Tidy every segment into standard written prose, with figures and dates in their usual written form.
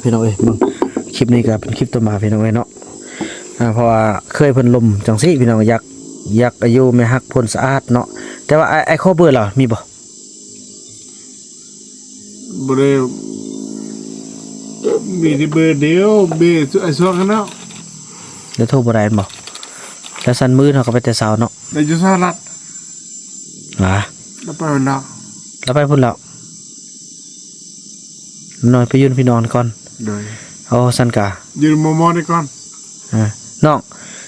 พี่น้องเอ้ยมึงคลิปนี้ก็เป็นคลิปต่อมาพี่น้องเอ้ยเนาะเพราะว่าเคยเพิ่นลมจังซี่พี่น้องอยากอายุแม่ฮักพ้นสะอาดเนาะแต่ว่าไอ้ข้อเบอร์ล่ะมีบ่ได้มีที่เบอร์เดียวเบอร์ไอ้ส่วนกันแล้วเดี๋ยวโทรบ่ได้บ่แล้วสั่นมือเฮาก็ไปแต่เช้าเนาะในจุดสลัดแล้วไปวันละแล้วไปพุ่นแล้วน้อยไปยืนพี่นอนก่อนโดยสั่นกะยืนมอนี่ก่อนน้อง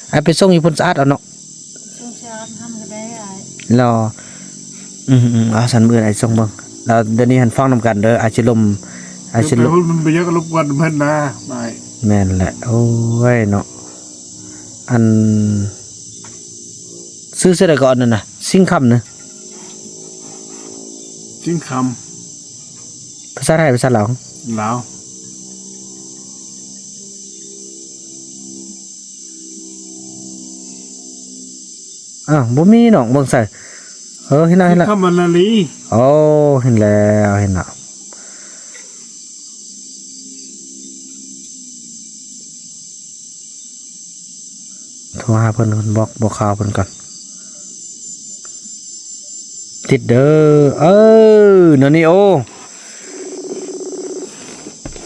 ไอ้ไปส่งอยู่พ้นสะอาดเอาเนาะส่งสะอาดทำก็ได้รอสั่นมือไอ้ส่งเบิ่งแล้วเดี๋ยวนี้หันฟังนำกันเด้ออาจสิลมมันไปเยอะก็รบกวนเพิ่นนะไปแม่นแหละโอ้ยเนาะอันซื้อเสื้อได้ก่อนนั่นน่ะซิ่งคำนะจริงคภาษาไทยภาษาลาวบ่มีน้องเบิ่งใส่เห็นแล้วคำมันละลีเห็นแล้วโทรหาเพิ่นบอกข่าวเพิ่นก่อนติดเด้อนั่นนี่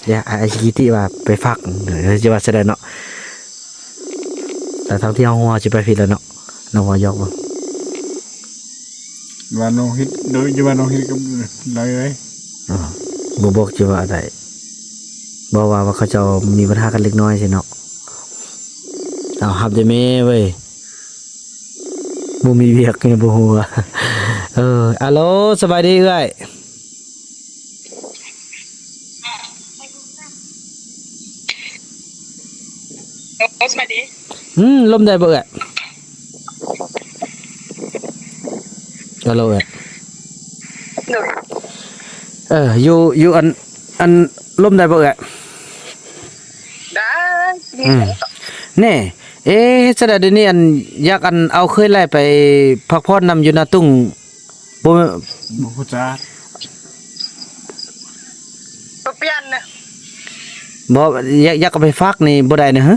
เดี๋ยวไอ้กิติว่าไปฟักเดี๋ยวจะว่าแสดงเนาะแต่ทั้งที่เอาหัวจะไปผิดแล้วเนาะน้องหัวยกบ่ว่าน้องฮิตโดยจะว่าน้องฮิตกับเลยบ่บอกจะว่าอะไรบอกว่าเขาจะมีปัญหากันเล็กน้อยใช่เนาะเอาหับได้แม่เว้ยบ่มีเวียกไงบ่ฮู้อัลโหลสบายดีเอ้ยสบายดีลมได้บ่เอ้ยฮัลโหลเอ้ยอยู่อันลมได้บ่เอ้ยได้แน่แสดงเดี๋ยวนี้อันอยากอันเอาเคยไล่ไปพักผ่อนนำอยู่นาตุ้งบ่ฮู้จักเปลี่ยนนะบ่อยากเอาไปฟักนี่บ่ได้นะฮะ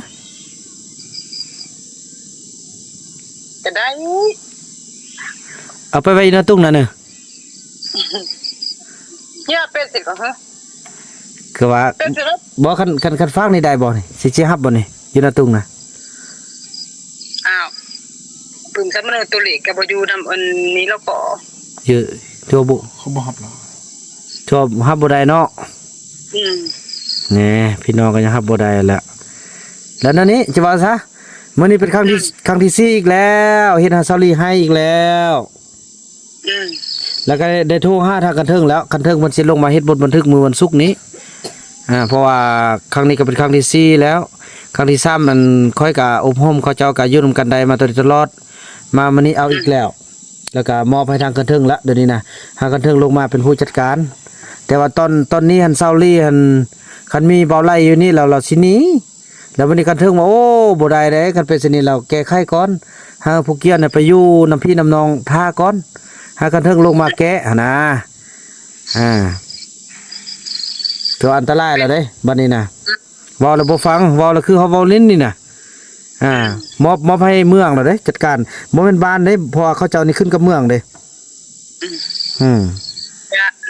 ก็ได้เอาไปไว้นาตุ้งนั่นน่ะเนี่ยเป็นสิก็ฮะคือว่าบ่คันฟักนี่ได้บ่นี่สิฮับบ่นี่อยู่นาตุ้งน่ะปึ่งสำเนาตัวเล็กกับอยู่นำอันนี้แล้วก็เยอะทั่วบุเขาบ่ฮับหรอทั่วฮับบ่ได้เนาะนี่พี่น้องก็ยังฮับบ่ได้แล้วนั่นนี่จะว่าซะมื้อนี้เป็นครั้งที่4อีกแล้วเฮ็ดให้ซาลีให้อีกแล้วแล้วก็ได้โทรหาทางกันเทิงแล้วกันเทิงมันสิลงมาเฮ็ดบทบันทึกมื้อวันศุกร์นี้เพราะว่าครั้งนี้ก็เป็นครั้งที่4แล้วครั้งที่3มันค่อยก็อบรมเขาเจ้าก็อยู่นำกันได้มาตลอดมามื้อนี้เอาอีกแล้วก็มอบให้ทางกันเทิงละเดี๋ยวนี้นะทางกันเทิงลงมาเป็นผู้จัดการแต่ว่าตอนนี้หันเซาลี่หันคันมีเบาไล่อยู่นี่เราสิหนีแล้ววันนี้กันเทิงว่าโอ้บ่ได้เด้คันเป็นสินี้เราแก้ไขก่อนหาผู้เกี่ยวน่ะไปอยู่นำพี่นำน้องท่าก่อนหากันเทิงลงมาแก้หั่นนะตัวอันตรายแล้วเด้บัดนี้นะเว้าแล้วบ่ฟังเว้าแล้วคือเฮาเว้าลิ้นนี่น่ะมอบให้เมืองแล้วเด้จัดการบ่แม่นบ้านเด้เพราะว่าเขาเจ้านี่ขึ้นกับเมืองเด้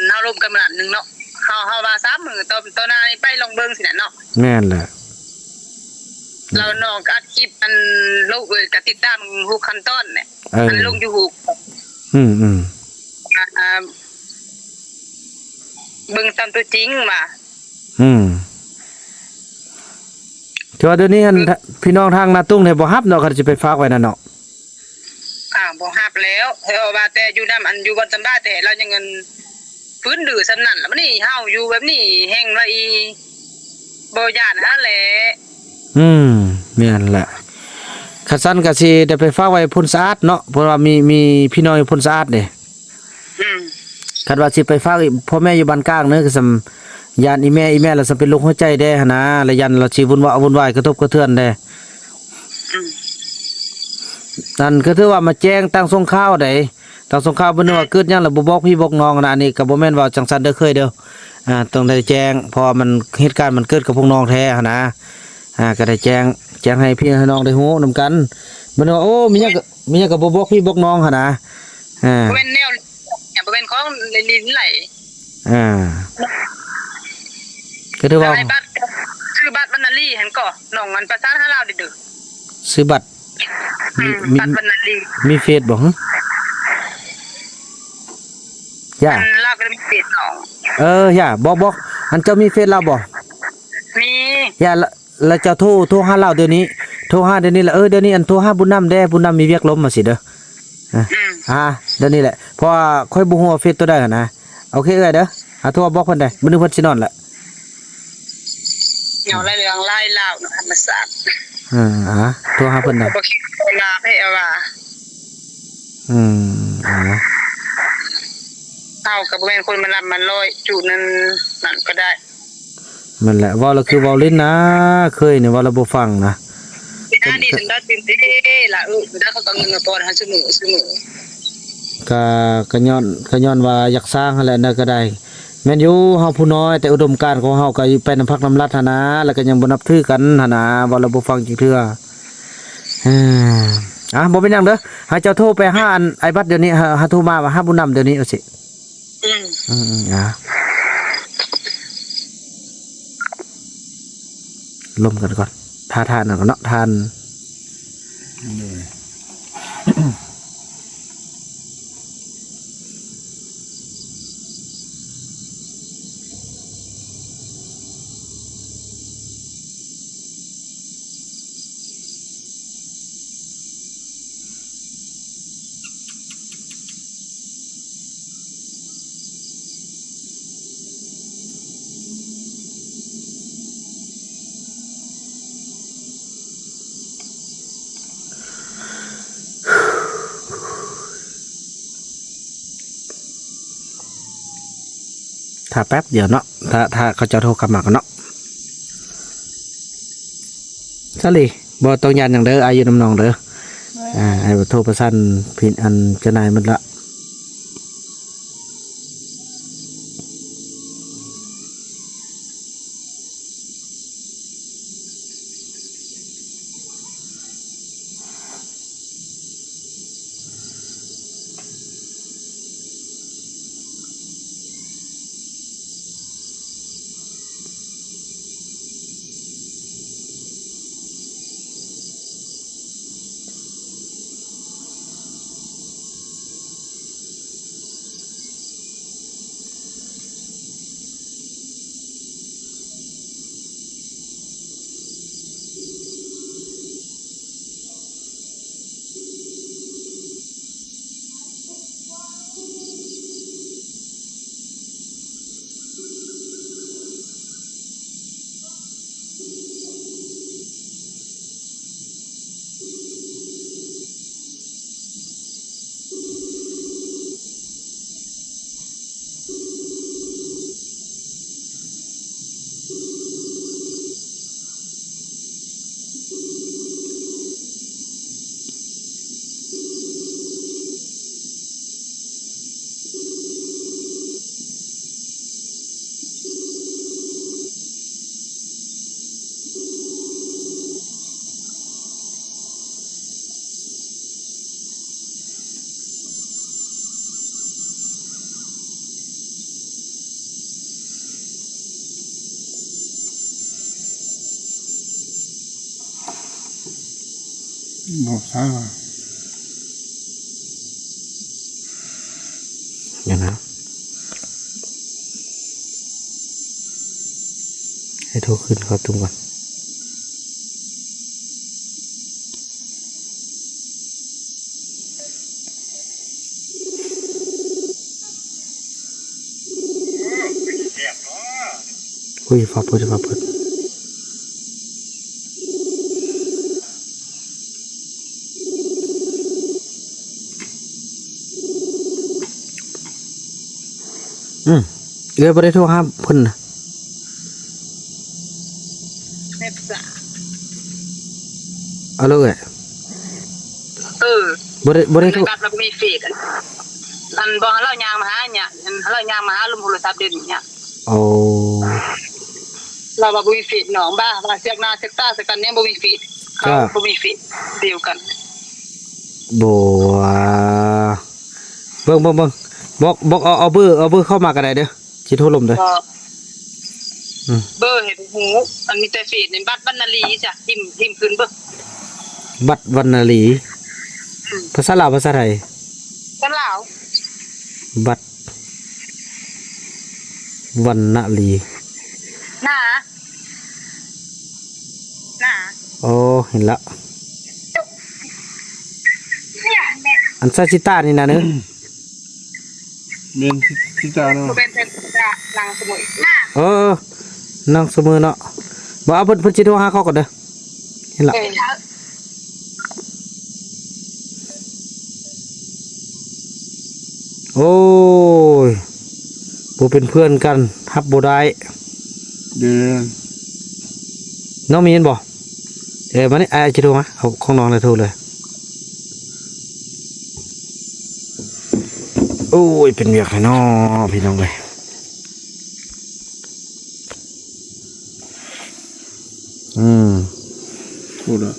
เฮาร่วมกันมื้อนึงเนาะเฮาว่า3มื้อตอนนั้นไปลงเบิ่งสิน่ะเนาะแม่นแหละเราน้องอัดคลิปอันลูกก็ติดตามฮู้ขั้นตอนเนี่ยอันลงอยู่ฮู้เบิ่งตามตัวจริงว่าแต่ว่าเดี๋ยวนี้พี่น้องทางนาตุ้งเนี่ยบ่ฮับเนาะเขาจะไปฝากไว้นั่นเนาะบ่ฮับแล้วเพราะว่าแต่อยู่นำอันอยู่บนสำราแต่เรายังเงินพื้นดื้อสำนั่นแล้วมันนี่เฮาอยู่แบบนี้แฮงว่าอีบ่ย่านหาแหละแม่นแหละคันซั่นก็สิได้ไปฝากไว้พ้นสะอาดเนาะเพราะว่ามีพี่น้องอยู่พ้นสะอาดเด้คันว่าสิไปฝากพ่อแม่อยู่บ้านกลางเด้อคือสำยานอีแม่แล้วสำเป็นโรคหัวใจแด้หั่นนะแล้วยันเราสิวุ่นวายกระทบกระเทือนแด้นั่นก็ถือว่ามาแจ้งตั้งส่งข่าวได้ตั้งส่งข่าวบ่นึกว่าเกิดหยังแล้วบ่บอกพี่บอกน้องนะอันนี้ก็บ่แม่นว่าจังซั่นเด้อเคยเด้อ ต้องได้แจ้งเพราะมันเหตุการณ์มันเกิดกับพวกน้องแท้หั้นนะก็ได้แจ้งให้พี่ให้น้องได้ฮู้นำกันมันว่าโอ้มีหยังก็บ่บอกพี่บอกน้องหั่นนะบ่เป็นแนวอย่าบ่เป็นของลิ้นไหลก็ถือว่าบัตรคือบัตรบรรณาลีหั่นก็น้องมันประสานหาเราดิเด้อซื้อบัตรบัตรบรรณาลีมีเฟซบ่หึย่าเราก็มีเฟซน้องย่าบอกอันเจ้ามีเฟซเราบ่มีย่าแล้วเจ้าโทรหาเราเดี๋ยวนี้โทรหาเดี๋ยวนี้ละเดี๋ยวนี้อันโทรหาบุญนำแด้บุญนำมีเวียกล้มมาสิเด้อเดี๋ยวนี้แหละเพราะว่าค่อยบ่ฮู้ว่าเฟซตัวใดหั่นนะโอเคเด้อโทรบอกเพิ่นได้มื้อนึงเพิ่นสินอนละเงาเรื่องไล่ลาวธรรมศาสตร์โทรหาเพิ่นได้บ่คิดเวลาให้เอาว่าเอาก็บ่แม่นคนมารับมัน100จุนั่นก็ได้มันแหละว่าเราคือเว้าลิ้นนะเคยนี่ว่าเราบ่ฟังนะนี่ถึงได้ตื่นเต้นล่ะได้เขาก็เงินมาปอนให้ซื้อก็ย้อนว่าอยากสร้างหั่นแหละนะก็ได้แม่นอยู่เฮาผู้น้อยแต่อุดมการณ์ของเฮาก็อยู่ไปนำพักนำรัฐหั่นนะแล้วก็ยังบ่นับถือกันหั่นนะว่าเราบ่ฟังจักเทื่อบ่เป็นหยังเด้อให้เจ้าโทรไปหาอันไอ้บัดเดี๋ยวนี้หาโทรมาว่าหาบุญนำเดี๋ยวนี้เอาสิลมกันก่อนทานก่อนเนาะทานถ้าแป๊บเดียวเนาะถ้าเขาจะโทรกลับมากันเนาะซะเลยบ่ต้องยันอย่างเด้ออายุน้ำนองเด้อไอ้โทรประสานผิดอันจะนายมันละบอกใช่ป่ะอย่างนั้นให้โทรขึ้นเขาตุ้มก่อนฟ้าเปิดบ่ได้โทรหาเพิ่นน่ะเอาเลยบ่ได้โทรกับเรามีเฟซอันบ่เราย่างมาหาเนี่ยเราย่างมาหาลุงโทรศัพท์เด่นเนี่ย โอ้ เราบ่มีฟีดหนองบ้าว่าเสียกหน้าเสียกตาสักกันเนี่ยบ่มีฟีดเขาบ่มีฟีดเดียวกัน บัวเบิ่งบอกเอาเบอร์เข้ามาก็ได้เด้อสิโทรลมเด้อ ก็เบอร์เห็นหูมันมีแต่ฟีดในบัตรบรรณาลีจ้ะทิมขึ้นเบิ่ง บัตรวรรณลีภาษาลาวภาษาไทย กันลาว บัตรวรรณลี หน้า โอ้เห็นละ เนี่ยแม่ อันซาชิต้านี่นะเนอะ เมนที่จาเนาะ บ่เป็นเพิ่นจะนางสมุยหน้า นั่งเสมอเนาะบ่เอาเพิ่นสิโทรหาเขาก่อนเด้อเห็นละโอ้ยบ่เป็นเพื่อนกันฮับบ่ได้ เดือน น้องมีเห็นบ่มานี่สิโทรมาเอาของน้องเลยโทรเลยโอ้ยเป็นเวียกให้น้อพี่น้องเอ้ยพูดอ่ะ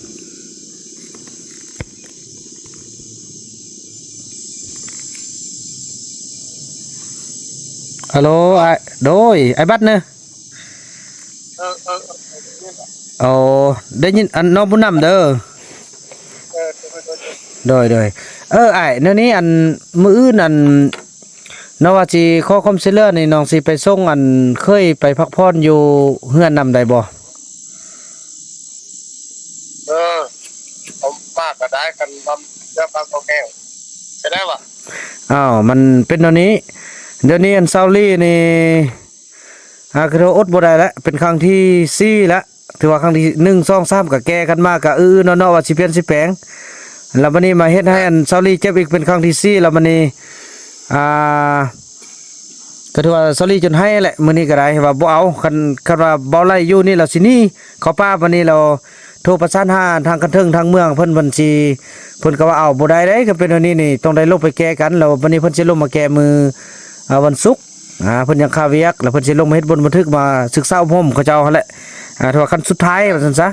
ฮัลโหลโดยไอ้บัดเนอะโอ้ได้ยินอันน้องผู้นำเด้อโดยไอ้เดี๋ยวนี้อันมื้ออื่นอันน้องว่าสิขอความช่วยเหลือนี่น้องสิไปส่งอันเคยไปพักผ่อนอยู่เฮือนนำได้บ่ ผมมากก็ได้กันทำเรื่องบางแก้วใช่ได้ปะ อ้าวมันเป็นเดี๋ยวนี้อันเซาลี่นี่คือเราอดบ่ได้แล้วเป็นครั้งที่4แล้วถือว่าครั้งที่1 2 3ก็แก้กันมาก็เนาะว่าสิเปลี่ยนสิแปลงแล้วบัดนี้มาเฮ็ดให้อันเซาลี่เจ็บอีกเป็นครั้งที่4แล้วบัดนี้ก็ถือว่าเซาลี่จนให้แหละมื้อนี้ก็ได้ว่าบ่เอาคันว่าบ่ไล่อยู่นี่แล้วสิหนีเขาป้าบัดนี้เราโทรประสานหาทางกันเทิงทางเมืองเพิ่นบัญชีเพิ่นก็ว่าเอาบ่ได้เด้ก็เป็นอันนี้นี่ต้องได้ลงไปแก้กันแล้วบัดนี้เพิ่นสิลงมาแก้มือวันศุกร์เพิ่นยังคาเวียกแล้วเพิ่นสิลงมาเฮ็ดบนบันทึกมาศึกษาอบรมเขาเจ้าหั่นแหละถือว่าขั้นสุดท้ายว่าซั่นซะ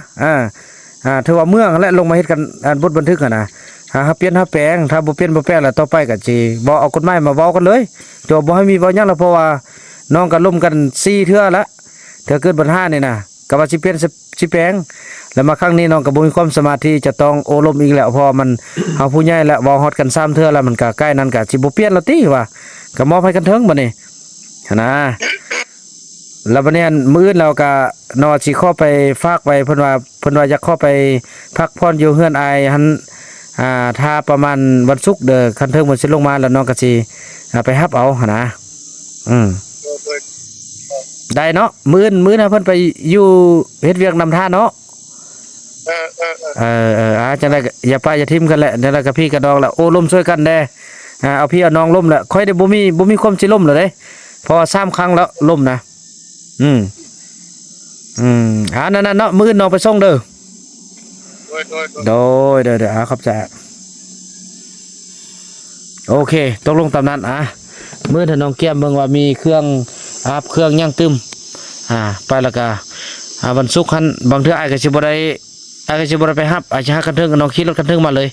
ถือว่าเมืองและลงมาเฮ็ดกันบทบันทึกนะเปลี่ยนแปลงถ้าบ่เปลี่ยนบ่แปลงแล้วต่อไปก็สิบ่เอากฎหมายมาเว้ากันเลยตัวบ่ให้มีเว้าหยังแล้วเพราะว่าน้องก็ล้มกัน4เทื่อละเทื่อเกิดปัญหานี่นะก็ว่าสิเปลี่ยนสิแปลงแล้วมาครั้งนี้น้องก็บ่มีความสามารถที่จะต้องโอลมอีกแล้วเพราะมันเฮาผู้ใหญ่แล้วเว้าฮอดกัน3เทื่อแล้วมันก็ใกล้นั้นก็สิบ่เปลี่ยนแล้วติว่าก็มอบให้กันเถิงบัดนี้นะแล้วบัดนี้มื้ออื่นเราก็นอสิขอไปฝากไว้เพิ่นว่าอยากขอไปพักผ่อนอยู่เฮือนอายหันถ้าประมาณวันศุกร์เด้อคันเทิงมันสิลงมาแล้วน้องก็สิไปรับเอาหั่นนะได้เนาะมื้อนะเพิ่นไปอยู่เฮ็ดเวียกนำท่าเนาะจังได๋อย่าป้าอย่าทิ่มกันแหละนั่นแหละกับพี่กับน้องละโอ้ล้มช่วยกันแน่เอาพี่เอาน้องล้มแหละค่อยได้บ่มีความสิล้มเลยเด้พอ3ครั้งแล้วล้มนะนั่นเนาะมื้อน้องไปส่งเด้อโดยเด้อครับจ้ะโอเคตกลงตามนั้นมื้อถ้าน้องเกียมเบิ่งว่ามีเครื่องเครื่องย่างตึมไปแล้วก็วันศุกร์หันบางเทื่ออ้ายก็สิบ่ได้ไปรับอาจจะหากันเทิงน้องขี่รถกันเทิงมาเลย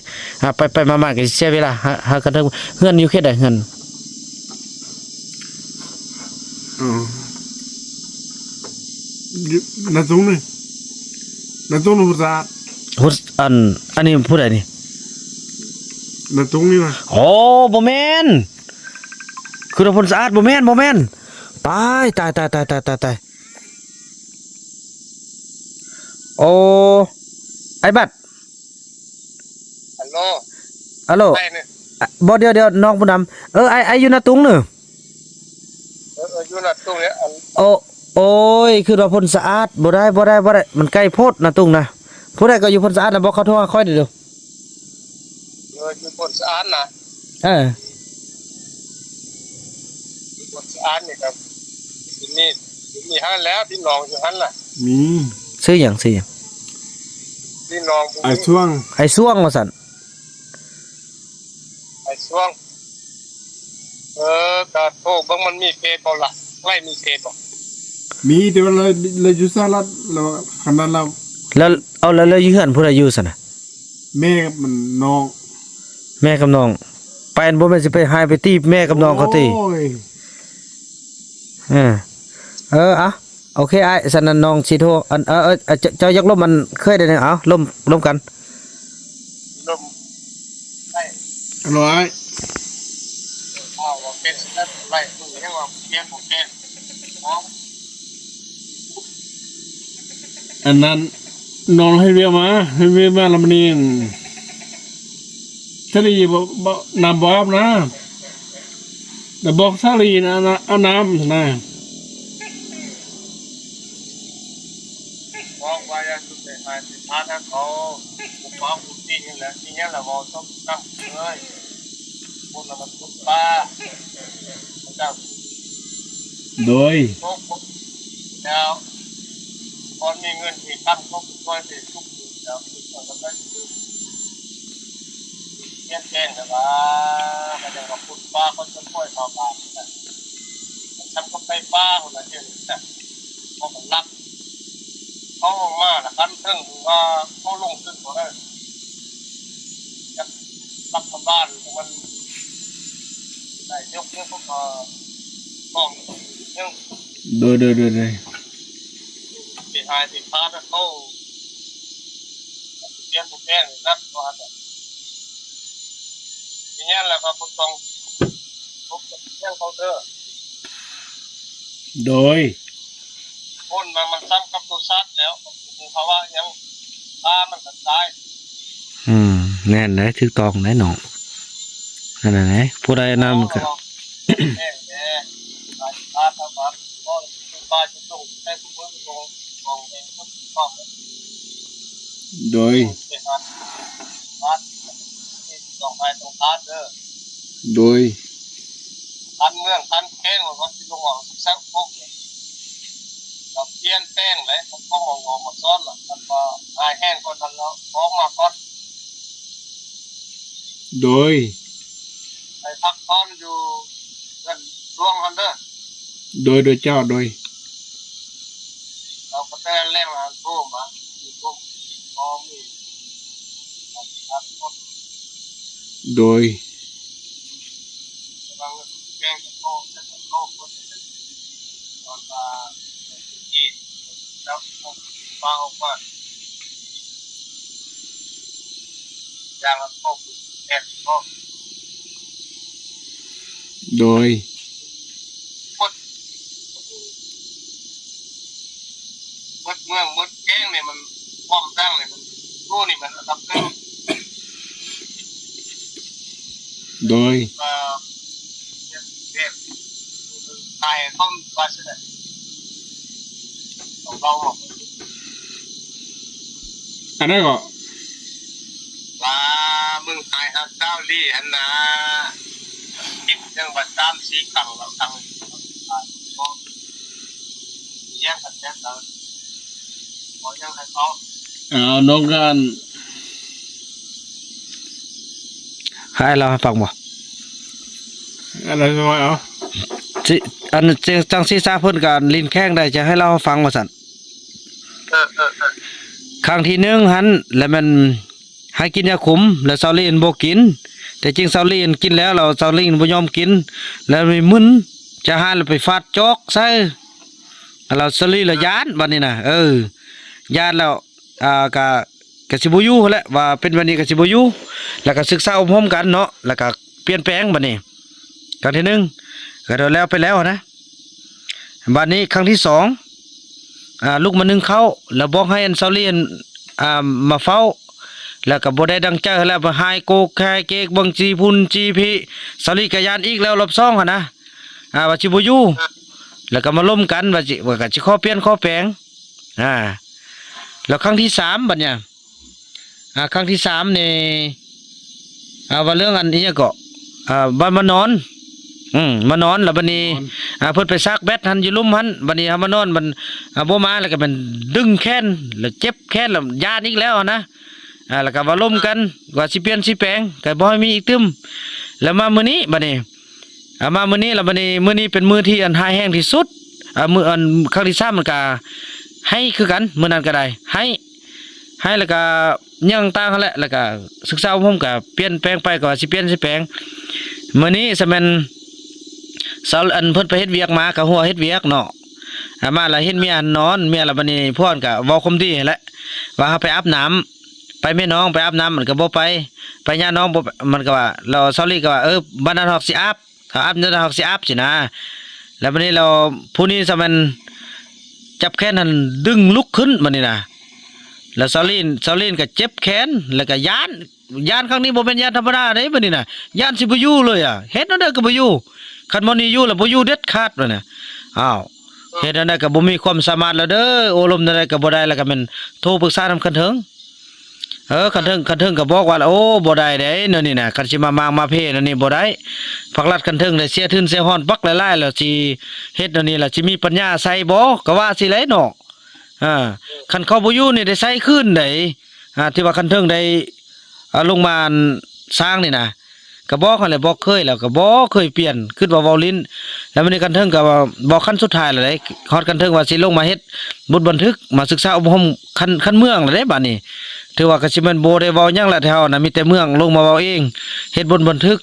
ไปมาๆก็เสียเวลาหากันเทิงเฮือนอยู่เขตใดเฮือนนาตุ้งนี่นาตุ้งนุษย์อันนี้ผู้ใดนี่ นาตุ้งนี่นะ โอ้บ่แม่นคือผลสะอาดบ่แม่นตายโอ้ไอ้บัด ฮัลโหล ฮัลโหลบ่เดี๋ยวน้องผู้นำไอ้อยู่นาตุงเด้ออยู่น่ะตรงเนี้ยโอ้ยคือว่าผลสะอาดบ่ได้มันใกล้โพดนาตุงนะผู้ใดก็อยู่ผลสะอาดน่ะบ่เขาโทรหาค่อยเด้ออยู่คนสะอาดนะคนสะอาดนี่ครับมีหันแล้วพี่น้องอยู่หันล่ะมี ชื่อหยังพี่น้องไอ้ช่วงว่าซั่นไอ้ช่วงก็โทรเบิ่งมันมีเพจบ่ล่ะไล่มีเพจบ่ มีแต่ว่าเราอยู่สหรัฐเราขนาดเรา แล้วเอาแล้วอยู่เฮือนผู้ใดอยู่ซั่นน่ะ แม่กับมันน้อง แม่กับน้องไปอันบ่แม่นสิไปหายไปตีแม่กับน้องเขาติ โอ้ย อะโอเคไอ้สันนันน้องสิโทรอันเจ้าอยากล่มมันเคยได้เนี่ยเอาล่มกัน ลมได้ อร่อย เอาว่าเป็นนั่นไรมึงยังว่าเพียงของแกมอง อันนั้นน้องให้เรียกมาแล้วมันนี่สลีบ่น้ำบ่อาบนะแต่บอกสลีนะเอาน้ำนะ มองว่าจะสุดแต่หายสิพาทางเขาบุกฟ้าบุกตีนี่แหละทีนี้เราบอกต้องตั้งเลยคนละมันทุกป้าเจ้า โดย พวกแล้วตอนมีเงินที่ตั้งก็ช่วยไปทุกแล้วทุกคนก็ได้แจ้งแต่ว่ามันจะมาพูดป้าเขาจะช่วยชาวบ้านฉันก็ไปป้าคนละเรื่องแต่พอผมรับเขาออกมาแล้วกันซึ่งว่าเขาลงขึ้นหมดเลยจะรัฐบาลมันได้ยกเรื่องพวกต้องเรื่อง โดย ที่หายสิพาถ้าเขาเรียนผู้แก่นักว่าทีนี้แหละครับผมต้องพบกับเรื่องเขาเถอะ โดย คนมันซ้ำกับตัวซัดแล้วเพราะว่ายังตามันก็ตาย แน่นได้ถูกต้องได้น้องนั่นน่ะนะผู้ใดนำก็ แม่ตายตาทำมันก็ตายจะต้องให้ผู้คนลงเองก็ต้อง โดย ไปหาตาที่ต้องไปตรงตาเด้อ โดย ทันเมืองทันแข้งว่าที่ลงออกสักพวกเราเปลี่ยนแป้งเลยผมก็มองมาซ้อนล่ะมันก็หายแห้งคนนั้นแล้วออกมาก่อน โดย ไปพักตอนอยู่กันช่วงกันเด้อ โดยเจ้าโดย เราก็ได้แรงงานทุ่มมาอยู่ทุ่มพอมีครับก็ โดย กำลังแกงโค้งจะโค้งคนตอนมาจีนแล้วฟังออกมาอย่างละโค้งแอบโค้ง โดย มดเมืองมดแกงเนี่ยมันป้อมตั้งเนี่ยมันรู้นี่มันรับเรื่อง โดย เด็กตายต้มว่าเสด็จของเราหมด อันนั้นก็ ลามึงตายฮักเจ้าลี่อันนะคิดยังบัดตามสีขังเราทางแยกกันแยกกันขอยังให้เขา น้องกัน ให้เราให้ฟังบ่ อะไรก็เอา สิอันจังซี่ซาเพิ่นก็ลิ้นแข้งได้จะให้เราให้ฟังว่าซั่นครั้งที่1หันแล้วมันให้กินยาคุมแล้วเซาลีนบ่กิน แต่จริงเซาลีนกินแล้วเราเซาลีนบ่ยอมกิน แล้วมีมึนจะหาแล้วไปฟาดจอกใส่เราเซาลีละยานบัดนี้น่ะยานแล้วก็สิบ่อยู่แหละว่าเป็นวันนี้ก็สิบ่อยู่แล้วก็ศึกษาอบรมกันเนาะแล้วก็เปลี่ยนแปลงบัดนี้ครั้งที่1ก็แล้วไปแล้วนะบัดนี้ครั้งที่2ลูกมานึ่งข้าวแล้วบอกให้อันเซาลีนมาเฝ้าแล้วก็บ่ได้ดังใจแล้วมาหายโกกหายเกกบังจีพุ่นจีพีเซาลีกะยานอีกแล้วรอบ2หั่นนะว่าสิบ่อยู่แล้วก็มาล้มกันว่าก็สิขอเปลี่ยนขอแปลงแล้วครั้งที่3บัดเนี่ยครั้งที่3นี่ว่าเรื่องอันนี้ก็บ้านมานอนมานอนแล้วบัดนี้เพิ่นไปซักแบตหันอยู่ลุ่มหันบัดนี้มานอนมันบ่มาแล้วก็มันดึงแขนแล้วเจ็บแขนแล้วยานอีกแล้วนะแล้วก็ว่าล้มกันว่าสิเปลี่ยนสิแปลงก็บ่ให้มีอีกตึมแล้วมามื้อนี้บัดนี้มามื้อนี้แล้วบัดนี้มื้อนี้เป็นมื้อที่อันหายแห้งที่สุด มื้ออันครั้งที่3มันก็ให้คือกันมื้อนั้นก็ได้ให้แล้วก็ยังต่างกันแหละแล้วก็ศึกษาอบรมก็เปลี่ยนแปลงไปก็สิเปลี่ยนสิแปลงมื้อนี้ซะแม่นเสาอันเพิ่นไปเฮ็ดเวียกมาก็หัวเฮ็ดเวียกเนาะมาแล้วเฮ็ดเมียนอนเมียละบัดนี้พ่อนก็เว้าคมดีแหละว่าเฮาไปอาบน้ำไปแม่น้องไปอาบน้ำมันก็บ่ไปย่าน้องบ่มันก็ว่าเราเซาลี่ก็ว่าบัดนั้นฮอกสิอาบถ้าอาบนั้นฮอกสิอาบสินะแล้วบัดนี้เราผู้นี้ซะมันจับแขนนั้นดึงลุกขึ้นบัดนี้นะแล้วเซาลินก็เจ็บแขนแล้วก็ย้านครั้งนี้บ่แม่นย้านธรรมดาเด้บัดนี้น่ะย้านสิบ่อยู่เลยอ่ะเฮ็ดนั่นก็บ่อยู่คันบ่นี่อยู่แล้วบ่อยู่เด็ดขาดบัดน่ะอ้าวเฮ็ดนั่นก็บ่มีความสามารถแล้วเด้อโอลมนั่นก็บ่ได้แล้วก็แม่นโทรปรึกษานำคันเถิงคันเถิงก็บอกว่าโอ้บ่ได้เด้นั่นนี่น่ะคันสิมาเพนั่นนี่บ่ได้ภักรัดคันเถิงได้เสียทุนเสียฮ้อนปักหลายๆแล้วสิเฮ็ดนั่นนี่ล่ะสิมีปัญญาใส่บ่ก็ว่าสิแหละเนาะคันเขาบ่อยู่นี่ได้ใส่คืนได้ที่ว่าคันเถิงได้ลงมาสร้างนี่นะก็บอกหั่นแหละบอกเคยแล้วก็บ่เคยเปลี่ยนคิดว่าเว้าลิ้นแล้วมื้อนี้คันเถิงก็ว่าบอกคันสุดท้ายแล้วเด้ฮอดคันเถิงว่าสิลงมาเฮ็ดบทบันทึกมาศึกษาอบรมคันเมืองแล้วเด้บัดนี้ถือว่าก็สิแม่นบ่ได้เว้าหยังละแถวน่ะมีแต่เมืองลงมาเว้าเองเฮ็ดบทบันทึก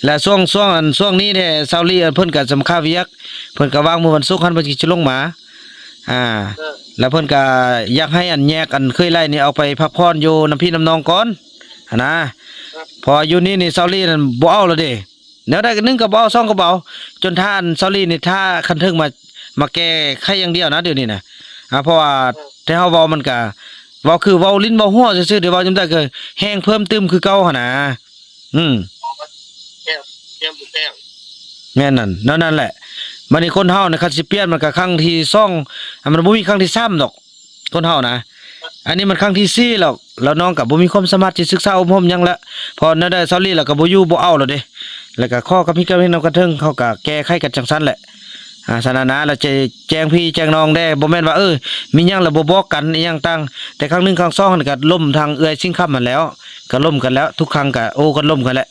และช่วงนี้แท้เซาลีเพิ่นก็สำคัญเวียกเพิ่นก็วางมื้อวันศุกร์หันเพิ่นสิลงมาแล้วเพิ่นก็อยากให้อันแยกอันเคยไล่นี่เอาไปพักผ่อนอยู่น้ำพี่น้ำน้องก่อนหั่นนะพออยู่นี่เซาลีนั่นบ่เอาแล้วเด้แนวใดก็1ก็บ่เอา2ก็บ่เอาจนท่านเซาลีนี่ถ้าคันถึงมาแก้ไขอย่างเดียวนะเดี๋ยวนี้นะเพราะว่าแต่เฮาเว้ามันก็เว้าคือเว้าลิ้นเว้าหัวซื่อๆเดี๋ยวเว้าจังได๋ก็แฮงเพิ่มเติมคือเก่าหั่นน่ะแก้มแก้ม แม่นนั่นแหละบัดนี้คนเฮาน่ะคันสิเปลี่ยนมันก็ครั้งที่2มันบ่มีครั้งที่3ดอกคนเฮานะอันนี้มันครั้งที่4แล้วน้องก็บ่มีความสามารถที่ศึกษาอบรมหยังแล้วพอนั่นได้ซอรี่แล้วก็บ่อยู่บ่เอาแล้วเด้แล้วก็ข้อกับพี่กับน้องกระเทิงเขาก็แก้ไขกันจังซั่นแหละสนานะแล้วจะแจ้งพี่แจ้งน้องได้บ่แม่นว่ามีหยังแล้วบ่บอกกันอีหยังต่างแต่ครั้ง1ครั้ง2ก็ล่มทางเอื้อยซิ่งค่ำมันแล้วก็ล่มกันแล้วทุกครั้งก็ก็ล่มกันแล้ว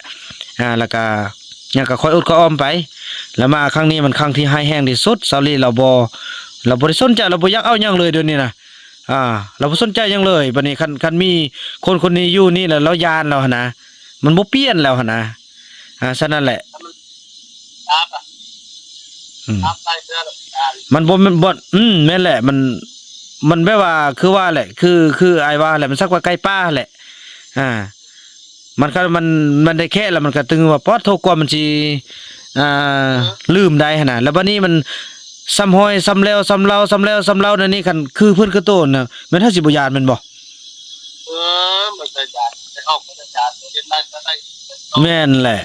แล้วก็ยังก็ค่อยอดก็อ้อมไปแล้วมาครั้งนี้มันครั้งที่ให้แห้งที่สุดซอรี่เราบ่ได้สนใจเราบ่อยากเอาหยังเลยเดี๋ยวนี้นะเราบ่สนใจหยังเลยบัดนี้คันมีคนนี้อยู่นี่แล้วเรายานแล้วหั่นนะมันบ่เปลี่ยนแล้วหั่นนะฉะนั้นแหละมันบ่แม่นบ่แม่นแหละมันแบบว่าคือว่าแหละคืออ้ายว่าแหละมันสักว่าไก่ป้าแหละมันก็มันได้แค่แล้วมันก็ตึงว่าปอดโทกว่ามันสิลืมได้หั่นน่ะแล้วบัดนี้มันซ้ำห้อยซ้ำแล้วซ้ำเล่านั่นนี่คันคือเพิ่นคือโตนน่ะแม่นเฮาสิบ่ยานแม่นบ่มันจะยานจะเข้าก็จะยานเฮ็ดได้แม่นแหละ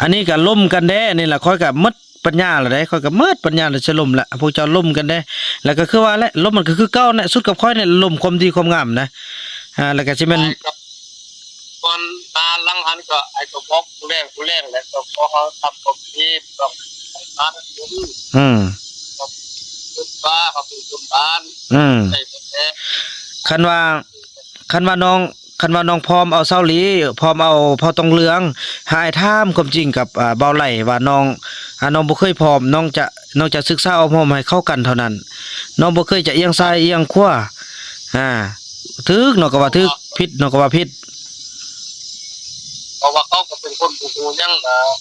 อันนี้ก็ล่มกันแด้นี่ล่ะค่อยก็หมดปัญญาแล้วได้ค่อยก็หมดปัญญาแล้วจะล่มละพวกเจ้าล่มกันได้แล้วก็คือว่าแหละล่มมันก็คือเก่าน่ะสุดกับค่อยนี่ล่มความดีความงามนะแล้วก็สิแม่นก่อนมาหลังหันก็ไอ้ก็บอกผู้แรงแหละก็พอเขาทำกับที่กับบ้านป้าเขาเป็นคนบ้านคันว่าน้องพร้อมเอาเซาหลีพร้อมเอาพอต้องเหลืองหายถามความจริงกับเบาไหลว่าน้องบ่เคยพร้อมน้องจะศึกษาเอาพร้อมให้เข้ากันเท่านั้นน้องบ่เคยจะเอียงซ้ายเอียงขวาถึกน้องก็ว่าถึกผิดน้องก็ว่าผิดเพราะว่าเขาก็เป็นคนผู้ยัง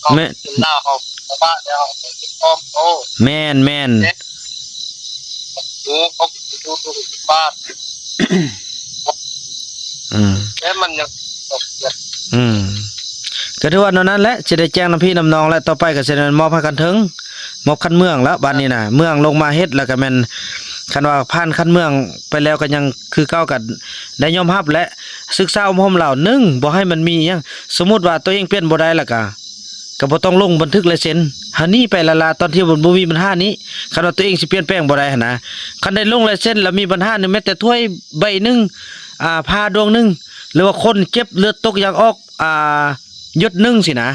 เขาเป็นหน้าเขาบ้านแล้วพร้อมโอ้แม่นเขาดูบ้านแล้วมันยังก็ถือว่านั้นแหละสิได้แจ้งนำพี่นำน้องและต่อไปก็สิได้มอบให้กันถึงมอบคันเมืองแล้วบัดนี้น่ะเมืองลงมาเฮ็ดแล้วก็แม่นคันว่าผ่านคันเมืองไปแล้วก็ยังคือเก่ากันได้ยอมรับและศึกษาอบรมเหล่า1บ่ให้มันมีหยังสมมุติว่าตัวเองเปลี่ยนบ่ได้แล้วก็บ่ต้องลงบันทึกลายเซ็นหานี่ไปละตอนที่บ่มีปัญหานี้คันว่าตัวเองสิเปลี่ยนแปลงบ่ได้หั่นนะคันได้ลงลายเซ็นแล้วมีปัญหานี่แม้แต่ถ้วยใบนึงผ้าดวงนึงหรือว่าคนเจ็บเลือดตกยางออกหยดนึงสินะ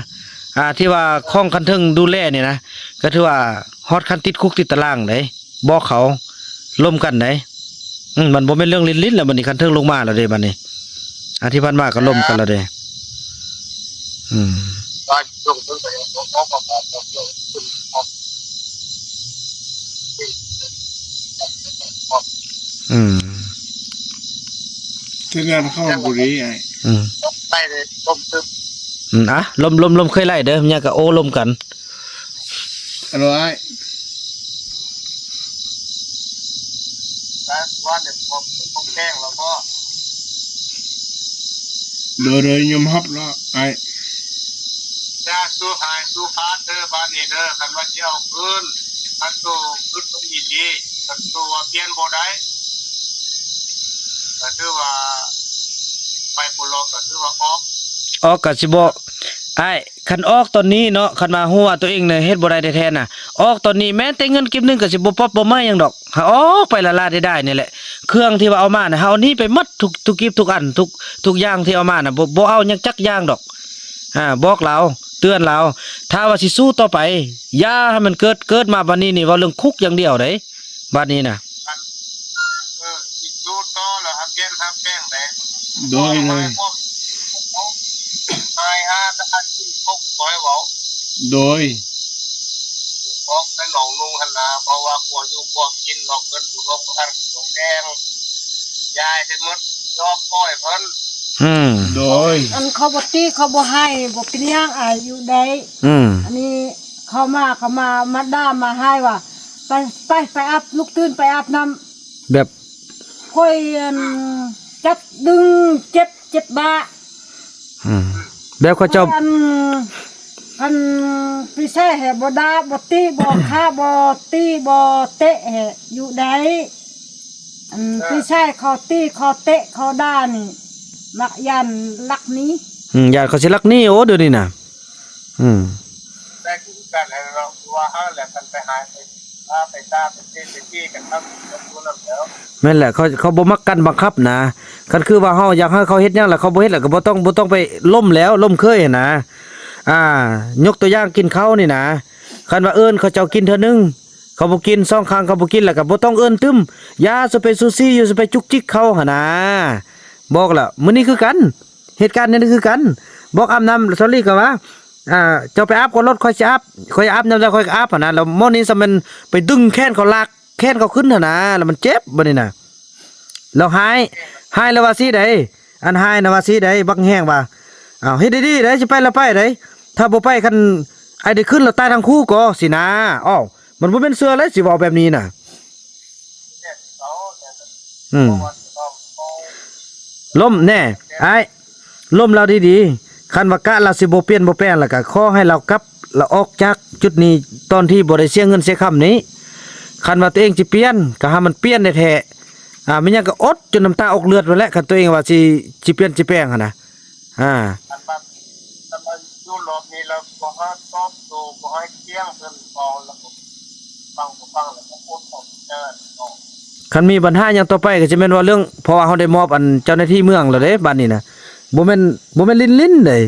ที่ว่าข้องคันถึงดูแลนี่นะก็ถือว่าฮอดคันติดคุกติดตารางได้บอกเขาล่มกันได้มันบ่แม่นเรื่องลิ้นๆแล้วบัดนี้คันถึงลงมาแล้วเด้บัดนี้ที่ผ่านมาก็ล่มกันแล้วเด้ว่าลงถึงไปของ อืม ที่นั่นเข้าบุรีไอ้ อืม ไปเลยต้มตึบ อ่ะลมเคยไล่เด้อมันยังก็โอ้ลมกัน อะไรไอ้ นะว่าเนี่ยผมแกล้งแล้วก็ เลยยมฮับแล้วไอ้ ยาสู้หายสู้ฟาดเด้อบ้านนี้เด้อคันว่าสิเอาคืนคันโตคืนต้องดีๆคันโตว่าเปลี่ยนบ่ได้ก็คือว่าไปปุโรก็คือว่าออก ออกก็สิบ่อ้ายคันออกตอนนี้เนาะคันมาฮู้ว่าตัวเองเนี่ยเฮ็ดบ่ได้แท้ๆน่ะออกตอนนี้แม้แต่เงินกิบหนึงก็สิบ่ปรับบ่มาหยังดอกหาออกไปละลาดได้นี่แหละเครื่องที่ว่าเอามาน่ะเฮาเอานี้ไปหมดทุกกิบทุกอันทุกอย่างที่เอามาน่ะบ่เอาหยังจักอย่างดอกบอกเราเตือนเราถ้าว่าสิสู้ต่อไปอย่าให้มันเกิดมาบัดนี้นี่เว้าเรื่องคุกอย่างเดียวเด้บัดนี้น่ะ อีกดูต่อแล้วครับเปลี่ยนครับแกล้งได้ โดยเลย พวกเขาหายหาตะอันกินพกไว้เว้า โดย เพราะในหนองนุ่งหันนาเพราะว่าพวกอยู่พวกกินนอกเกินบุรพอันสงแดงยายได้หมดยอบก้อยเพิ่น โดย อันเขาบ่ตีเขาบ่ให้บ่เป็นหยังอายุได้อันนี้เขามาด่ามาให้ว่าไปอาบลูกตื่นไปอาบน้ำ แบบ ค่อยจับดึงเจ็บบ้า แบบเขาเจ้า อันพี่แท้แห่บ่ด่าบ่ตีบ่ฆ่าบ่ตีบ่เตะแห่อยู่ได้อันพี่แท้เขาตีเขาเตะเขาด่านี่มักยันลักนี้ ญาติเขาสิรักหนี่โอ้เดี๋ยวนี้น่ะแต่คือกันให้เราว่าหาแหละกันไปหายไปไปตาไปเต้นไปจี้กันครับกับตัวนั้นแล้ว แม่นแหละเขาบ่มักกันบังคับนะคันคือว่าเฮาอยากให้เขาเฮ็ดหยังแล้วเขาบ่เฮ็ดแล้วก็บ่ต้องไปล้มแล้วล้มเคยนะยกตัวอย่างกินข้าวนี่นะคันว่าเอิ้นเขาเจ้ากินเทื่อนึงเขาบ่กิน2ครั้งเขาบ่กินแล้วก็บ่ต้องเอิ้นตึมอย่าสิไปซูซี่อยู่สิไปจุกจิกเขาหั่นนะบอกแล้วมื้อนี้คือกันเหตุการณ์นี้คือกันบอกอาบน้ำซอรี่ก็ว่าเจ้าไปอาบก็รถค่อยสิอาบค่อยอาบน้ำแล้วค่อยอาบหั่นนะแล้วมื้อนี้ซะมันไปดึงแขนเขาลากแขนเขาขึ้นหั่นนะแล้วมันเจ็บบัดนี้น่ะแล้วหายแล้วว่าสิได้อันหายน่ะว่าสิได้บักแห้งว่าเฮ็ดดีๆได้สิไปแล้วไปได้ถ้าบ่ไปคันไอ้ได้ขึ้นแล้วตายทั้งคู่ก็สินะอ้อมันบ่แม่นเสือเลยสิเว้าแบบนี้น่ะ เนี่ยเขาเนี่ย อืม เขา ล้มแน่ไอ้ล้มเราดีๆคันว่ากะเราสิบ่เปลี่ยนบ่แปลงแล้วก็ขอให้เรากลับเราออกจากจุดนี้ตอนที่บ่ได้เสียเงินเสียคำนี้คันว่าตัวเองสิเปลี่ยนก็ให้มันเปลี่ยนแท้ๆมันยังก็อดจนน้ำตาออกเลือดไปแล้วคันตัวเองว่าสิเปลี่ยนสิแปลงหั่นน่ะอันมาทำไมยูโรปนี่เราบอกให้ตอบโต้บอกให้เที่ยงเพิ่นเอาแล้วก็ฟังแล้วก็พูดออกเจอ คันมีปัญหาหยังต่อไปก็จะแม่นว่าเรื่องเพราะว่าเฮาได้มอบอันเจ้าหน้าที่เมืองแล้วเด้บัดนี้น่ะบ่แม่นลิ้นๆเด้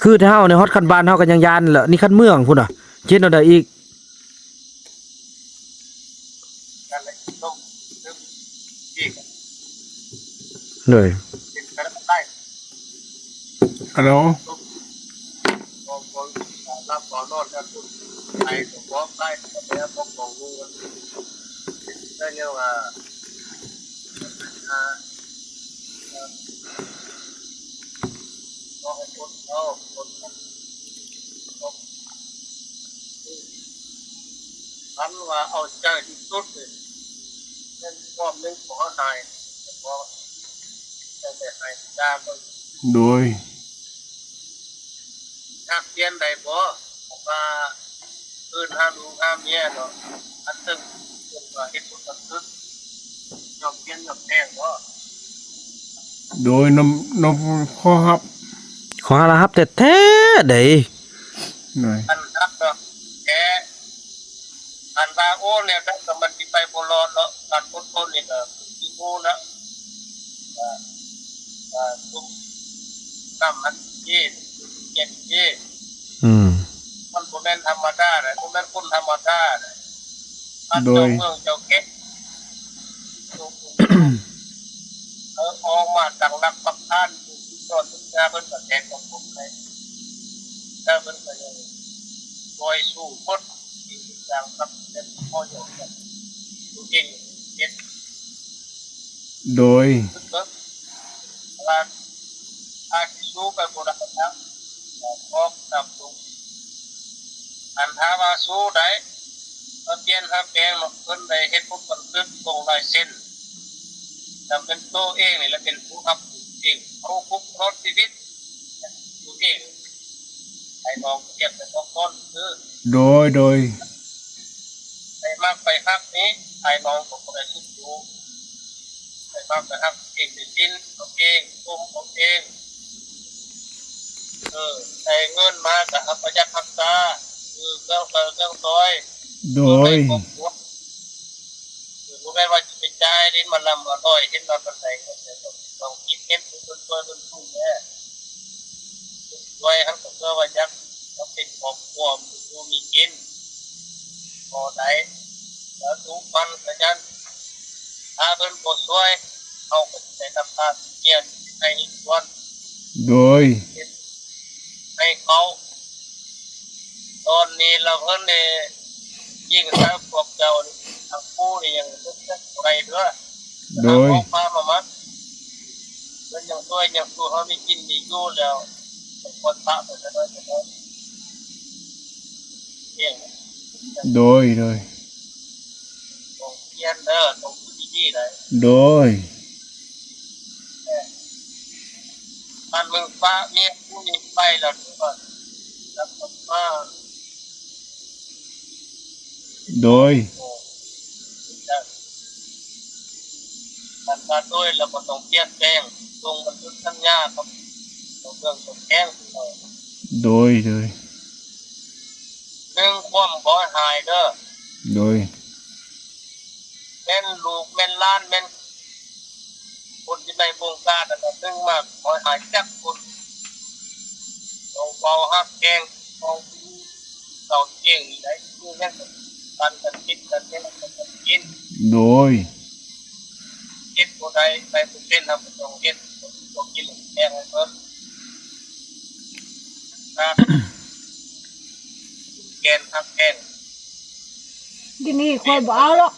คือถ้าเฮาในฮอดคันบ้านเฮาก็ยังยานแล้วนี่คันเมืองพุ่นน่ะคิดเอาได้อีก กันเลยต้องดึงอีก เลย เป็นกันได้ ฮัลโหล ต้องรับต่อนอนกันทุกไปก็บอกได้ก็แม่บอกของงูได้เนี่ยว่าก็ให้คนเอาคนอันว่าเอาใจที่สุดเลยเป็นความนึงของหายเพราะแต่หายตาก็ โดย ถ้าเปลี่ยนได้บ่ว่าคืนห้าลูกห้าเมียเนาะอันตึงเป็นว่าเฮ็ดบ่ตัดตึกยอมเปลี่ยนยอมแพงบ่ โดยนำข้อฮับ ขอหาละครับแต่แท้ๆเด้ หน่อย อันครับเนาะแกอันว่าโอ้เนี่ยถ้าก็มันสิไปบ่รอดเนาะการพ้นพ้นนี่ก็สิโอ้นะตุ้มน้ำมันเย็นเย็นเย็น มันบ่แม่นธรรมดาเลยบ่แม่นคนธรรมดาเลยมันเจ้าเมืองเจ้าเก็บออกมาดังนักปักท่านที่ต้นทุกยาเพิ่นก็แทนของผมเลยถ้าเพิ่นก็ยังลอยสู้พด อย่างกับเป็นพ่ออยู่เนี่ยตัวเองเฮ็ด โดย ซึ่งเบิ่งว่าอาชีพไปบ่ได้นะพร้อมกับตรงอันถ้าว่าสู้ได้ก็เปลี่ยนหาแปลงเนาะเพิ่นได้เฮ็ดพวกบันทึกตรงลายเส้นจำเป็นตัวเองนี่แหละเป็นผู้รับเองเขาคุมรถชีวิตตัวเองให้น้องเก็บแต่ต้นคือ โดย ไปมากไปฮักนี้ไอ้น้องผมก็ได้ทุกรู้ไปมากไปฮักเองเป็นดินของเองตุ้มของเองได้เงินมากับอัปยัดทักษะคือเครื่องซอย โดย รู้ไหมว่าจะไปจ่ายดินมันลำอร่อยเห็นมาปันไหนก็ต้องกินเห็นตัวทุ่งแน่ด้วยทั้งตัวว่ายักษ์ต้องเป็นของพวกผู้มีกินพอได้แล้วทุกมันนะจันถ้าเป็นผู้ช่วยเขาก็จะได้ทำการเกี่ยนให้ส่วน โดย ให้เขาตอนนี้เราเพิ่นเนี่ยยิ่งถ้าพวกเจ้าทางผู้นี่ยังรู้จักอะไรด้วย โดย พามามัดมันยังช่วยยังสู้เขาไม่กินมีอยู่แล้วคนพระไปจะได้จะได้เอง โดย ต้องเพียนเด้อต้องพูดดีๆเลย โดย มันมึงฟ้าเมียผู้นี้ไปแล้วก็แล้วก็มา โดย การมาด้วยแล้วก็ต้องเปลี่ยนแปลงตรงบันทึกสัญญาครับต้องเรื่องต้องแก้ง โดย หนึ่งความบ่หายเด้อ โดย แม่นลูกแม่นล้านแม่นคนที่ในวงการนั่นน่ะนึงมากบ่หายจักคนต้องเบาฮักแกงต้องเต่าเจียงนี่ได้คือยังกันคิดกันเนี่ยกันกิน โดย เฮ็ดบ่ได้ไปบ่เป็นครับต้องเฮ็ดต้องกินแกงให้เพิ่นครับแกนฮักแกง กินนี่ค่อยบ่เอาหรอก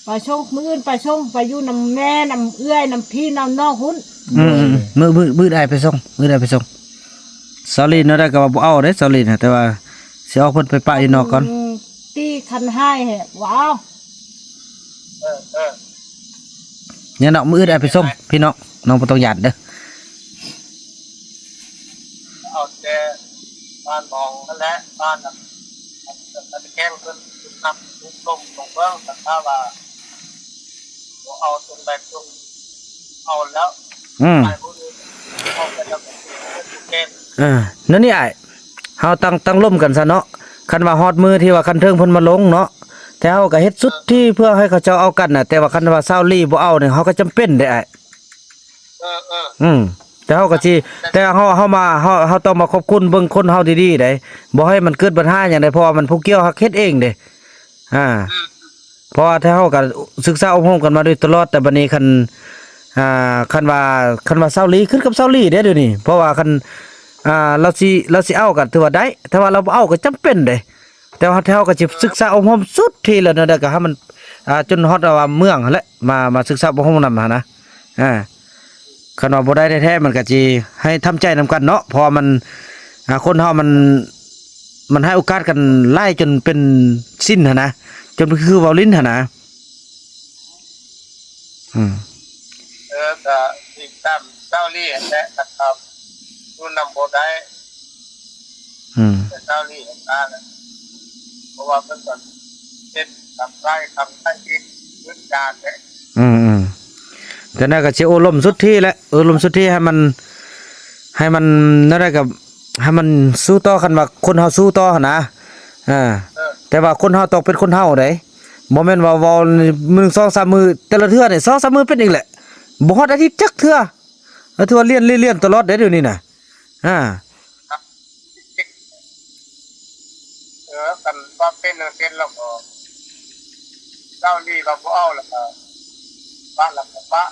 ไปส่งมื้ออื่นไปส่งไปอยู่นำแม่นำเอื้อยนำพี่นำน้องหุ้น มือได้ไปส่งซอลีนได้ก็ว่าบ่เอาเด้ซอลีนแต่ว่าสิเอาเพิ่นไปปะอยู่นอกก่อน ตีคันให้แฮะว้าว เนี่ยเนาะมือได้ไปส่งพี่น้องบ่ต้องหยาดเด้อ เอาแต่บ้านมองนั่นแหละบ้านน่ะมันแกงขึ้นนับทุกลมตรงเบื้องแต่ถ้าว่าเอาตรงใดตรงเอาแล้ว ไปผู้อื่นเอาไปแล้วก็เก็บ นั่นนี่อ้ายเฮาตั้งร่มกันซะเนาะคันว่าฮอดมือที่ว่าคันเทิงเพิ่นมาลงเนาะแต่เฮาก็เฮ็ดสุดที่เพื่อให้เขาเจ้าเอากันน่ะแต่ว่าคันว่าซาวลี่บ่เอาเนี่ยเฮาก็จำเป็นเด้อ้าย แต่เฮาก็สิแต่เฮามาเฮาต้องมาขอบคุณเบิ่งคนเฮาดีๆได้บ่ให้มันเกิดปัญหาหยังได้เพราะว่ามันผู้เกี่ยวฮักเฮ็ดเองเด้เพราะว่าถ้าเฮาก็ศึกษาอบรมกันมาโดยตลอดแต่บัดนี้คันว่าซาวลีขึ้นกับซาวลีเด้เดี๋ยวนี้เพราะว่าคันเราสิเอาก็ถือว่าได้ถ้าว่าเราบ่เอาก็จำเป็นเด้แต่ว่าเฮาก็สิศึกษาอบรมสุดที่แล้วนั่นแหละก็ให้มันจนฮอดว่าเมืองหั่นแหละมาศึกษาอบรมนำหั่นนะคันว่าบ่ได้แท้ๆมันก็สิให้ทำใจนำกันเนาะเพราะมันคนเฮามันให้โอกาสกันไล่จนเป็นสิ้นหั่นนะจนคือเว้าลิ้นหั่นนะก็ติดตามเจ้าลี่และนะครับดูนำบ่ได้แต่เจ้าลี่เห็นหน้าน่ะเพราะว่าเพิ่นก็เฮ็ดทำได้อีกพื้นการเนี่ย แต่นั่นก็สิโอลมสุดที่แหละลมสุดที่ให้มันนั่นได้กับให้มันสู้ต่อกันว่าคนเฮาสู้ต่อหั่นนะแต่ว่าคนเฮาต้องเป็นคนเฮาได้ บ่แม่นว่าเว้ามื้อ2 3มื้อแต่ละเทื่อนี่2 3มื้อเป็นอีกแหละบ่ฮอดอาทิตย์จักเทื่อแล้วถือว่าเรียนตลอดเด้เดี๋ยวนี้น่ะกันว่าเป็นแล้วก็เจ้าลี่เราบ่เอาแล้วก็บ้านเราก็ปะ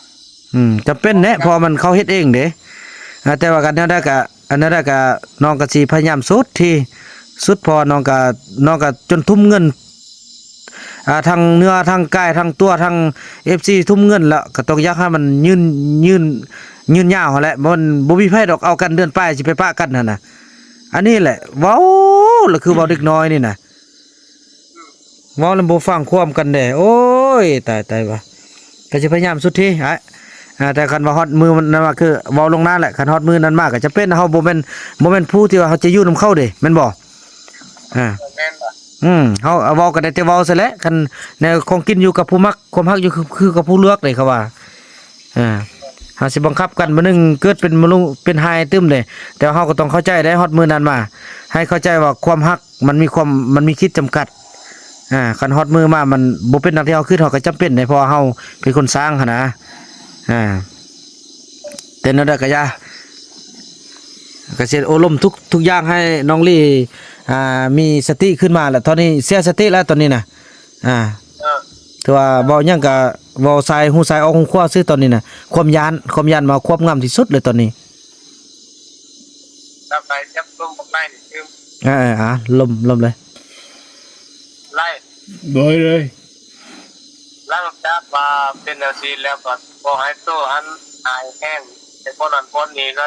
จำเป็นแน่เพอมันเขาเฮ็ดเองเด้แต่ว่ากันแนวใดก็อันนั้นก็น้องก็สิพยายามสุดที่ สุดพอน้องก็จนทุ่มเงินทางเนื้อทางกายทางตัวทาง FC ทุ่มเงินแล้วก็ต้องอยากให้มันยืนยาวหั่นแหละมันบ่มีไผดอกเอากันเดือนปลายสิไปปะกันหั่นน่ะอันนี้แหละเว้าแล้วคือเว้าเด็กน้อยนี่น่ะเว้าแล้วบ่ฟังความกันแด้โอ้ยตายว่ะก็สิพยายามสุดที่แต่คันว่าฮอดมือมันนั่นว่าคือเว้าลงหน้าแหละคันฮอดมือนั้นมากก็จะเป็นเฮาบ่แม่นผู้ที่ว่าเฮาจะอยู่นำเขาเด้แม่นบ่แม่นบ่ เฮาเว้ากันได้แต่เว้าซะแหละคันแนวของกินอยู่กับผู้มักความฮักอยู่คือกับผู้เลือกเลยเขาว่าเฮาสิบังคับกันมื้อนึงเกิดเป็นมะลุงเป็นหายตึมเลยแต่เฮาก็ต้องเข้าใจได้ฮอดมื้อนั้นมาให้เข้าใจว่าความฮักมันมีขีดจำกัดคันฮอดมือมามันบ่เป็นดังที่เฮาคิดเฮาก็จำเป็นได้เพราะเฮาเป็นคนสร้างหั่นนะแต่นั่นก็อย่าก็สิอบรมทุกอย่างให้น้องลี่มีสติขึ้นมาแล้วตอนนี้เสียสติแล้วตอนนี้น่ะถือว่าเว้าหยังก็เว้าสายหูสายออกหูคว้าซื่อตอนนี้น่ะความยานมาควบงำที่สุดเลยตอนนี้ถ้าไปจับลมกับไล่นี่คือลมเลยไล่ โดยเลย หลังจากว่าเป็นจังซี่แล้วก็บ่ให้ตัวหันหายแห้งแต่คนนั้นคนนี้ก็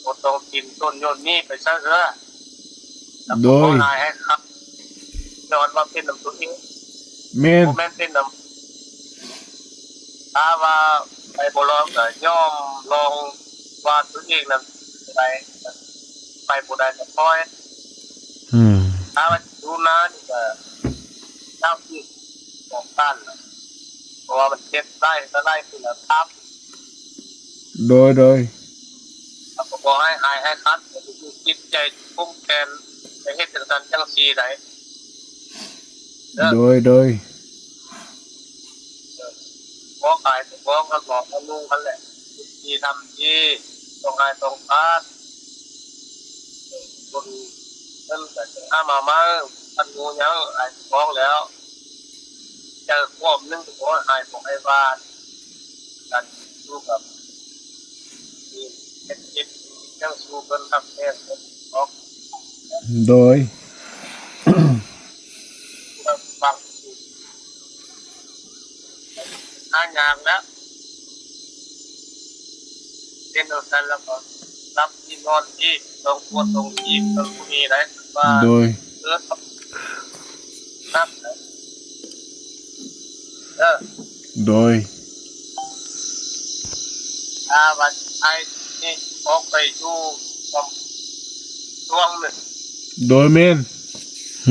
บ่ต้องกินต้นโยนนี้ไปซะเด้อโดยหายให้ครับย้อนว่าเป็นน้ำตัวเองแม่น บ่แม่นเป็นน้ำถ้าว่าไปบ่ลองก็ย่อมลองว่าตัวเองนั้นไปบ่ได้ก็ปล่อยถ้าว่าดูนานก็เจ้าที่ของต้านเพราะว่ามันเจ็บได้ก็ได้คือครับ โดยก็บ่ให้หายให้คัดจิตใจพุ่งแกนไปเฮ็ดจังซี่ได้โดยบ่กายบ่ก็บอกกับลุงกันแหละที่ทำที่ต้องให้ต้องคัดคนนั่นก็มาอันงูยังไอ้ฟ้องแล้วจะควบนึงก็หายของไอ้บ้านกันสู้กับที่เฮ็ดจิตยังสู้กันทำแท้ออกโดยฟังอย่างแล้วเป็นกันแล้วก็รับที่นอนที่ตรงควรตรงที่ตรงนี้ได้ว่าโดยนับโดยวันไอ้นี่ออกไปดูช่วงหนึ่งโดยแม่น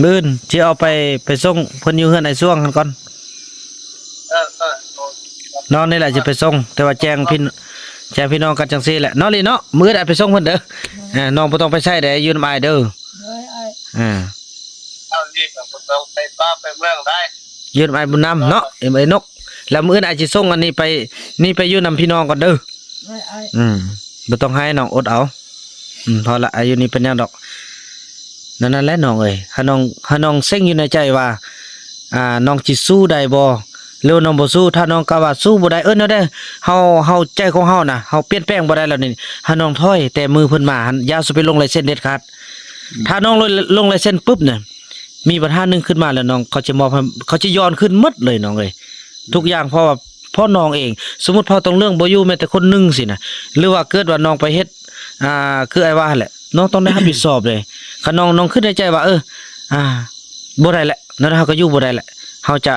มื้อสิเอาไปส่งเพิ่นอยู่เฮือนไอ้ช่วงกันก่อนนอนนี่แหละจะไปส่งแต่ว่าแจ้งพี่น้องกันจังซี่แหละนอนนี่เนาะมื้อได้ไปส่งเพิ่นเด้อน้องบ่ต้องไปใช้ได้อยู่นำอ้ายเด้อเอาดีก็บ่ต้องไปป้าไปเมืองได้ยืนไอ้บุญนำเนาะไอ้นกแล้วมื้ออาจสิส่งอันนี้ไปอยู่นำพี่น้องก่อนเด้อบ่ต้องให้น้องอดเอาพอละอายุนี้เป็นแนวดอกนั่นแหละน้องเอ้ยถ้าน้องเซ็งอยู่ในใจว่าน้องสิสู้ได้บ่หรือน้องบ่สู้ถ้าน้องก็ว่าสู้บ่ได้เนาะเด้อเฮาใจของเฮาน่ะเฮาเปลี่ยนแปลงบ่ได้แล้วนี่ถ้าน้องถอยแต่มือเพิ่นมาอย่าสิไปลงลายเส้นเด็ดขาดถ้าน้องลงลายเส้นปุ๊บเนี่ยมีปัญหานึงขึ้นมาแล้วน้องเขาจะมอบเขาจะย้อนขึ้นหมดเลยน้องเอ้ยทุกอย่างเพราะว่าพ่อน้องเองสมมุติพอต้องเรื่องบ่อยู่แม้แต่คนนึงสินะหรือว่าเกิดว่าน้องไปเฮ็ดคือไอ้ว่าแหละน้องต้องได้รับผิดชอบเลยคันน้องคิดในใจว่าบ่ได้แหละนั่นเฮาก็อยู่บ่ได้แหละเฮาจะ